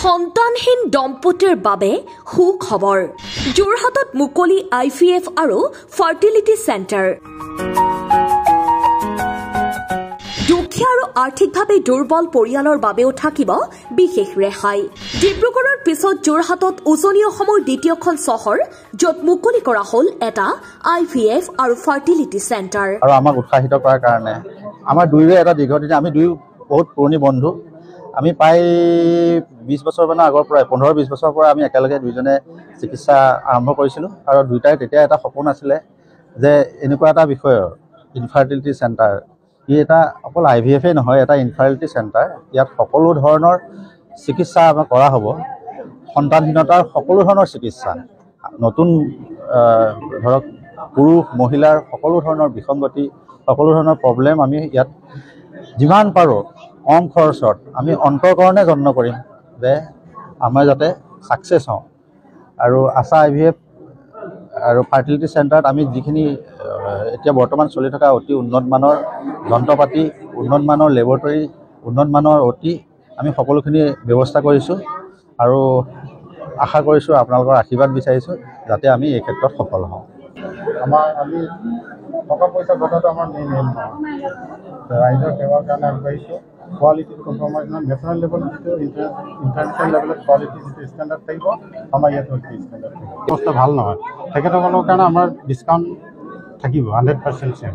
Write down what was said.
সন্তানহীন দম্পতিৰ বাবে সুখবৰ যোৰহাটত মুকলি IVF আৰু ফাৰ্টিলিটি চেণ্টাৰ দুখীয়া আৰু আৰ্থিকভাৱে দুৰ্বল পৰিয়ালৰ বাবেও থাকিব বিশেষ ৰেহাই ডিব্ৰুগড়ৰ পিছত যোৰহাটত উজনি অসমৰ দ্বিতীয়খন চহৰ য'ত মুকলি কৰা হ'ল এটা IVF আৰু ফাৰ্টিলিটি চেণ্টাৰ আৰু আমাক উৎসাহিত কৰাৰ কাৰণে আমাৰ দুয়োৰে এটা দীৰ্ঘদিনীয়া আমি দুয়ো বহুত পুৰণি বন্ধু আমি প্ৰায় 20 বছৰমানৰ আগৰ পৰা 15-20 বছৰৰ পৰা আমি একেলগে দুইজনে চিকিৎসা আৰম্ভ কৰিছিলোঁ আৰু দুইটাই তেতিয়া এটা সপোন আছিলে যে এনেকুৱা এটা বিষয়ৰ ইনফাৰ্টিলিটি চেণ্টাৰ এটা অকল IVF নহয় এটা ইনফাৰ্টিলিটি চেণ্টাৰ ইয়াত সকলো ধৰণৰ চিকিৎসা আমাৰ কৰা হ'ব সন্তানহীনতাৰ সকলো ধৰণৰ চিকিৎসা নতুন ধৰক পুৰুষ মহিলাৰ সকলো ধৰণৰ বিসংগতি সকলো ধৰণৰ প্ৰব্লেম আমি ইয়াত যিমান পাৰোঁ কম খৰচত আমি অন্তৰকৰণে যত্ন কৰিম যে আমাৰ যাতে সাকসেস হওঁ আৰু আশা IVF আৰু ফাৰ্টিলিটি চেণ্টাৰত আমি যিখিনি এতিয়া বৰ্তমান চলি থকা অতি উন্নতমানৰ যন্ত্ৰপাতি উন্নতমানৰ লেবৰেটৰী উন্নতমানৰ অতি আমি সকলোখিনি ব্যৱস্থা কৰিছোঁ আৰু আশা কৰিছোঁ আপোনালোকৰ আশীৰ্বাদ বিচাৰিছোঁ যাতে আমি এই ক্ষেত্ৰত সফল হওঁ আমি টকা পইচা ঘটাটো আমাৰ মেইন এম নহয় ৰাইজৰ সেৱাৰ কাৰণে আগবাঢ়িছোঁ কোৱালিটিৰ কম্প্ৰমাইজ নহয় নেশ্যনেল লেভেলত যিটো ইণ্টাৰনেশ্যনেল লেভেলত কোৱালিটি যিটো ষ্টেণ্ডাৰ্ড থাকিব আমাৰ ইয়াতো সেই ষ্টেণ্ডাৰ্ড থাকিব অৱস্থা ভাল নহয় তেখেতসকলৰ কাৰণে আমাৰ ডিছকাউণ্ট থাকিব 100% চেম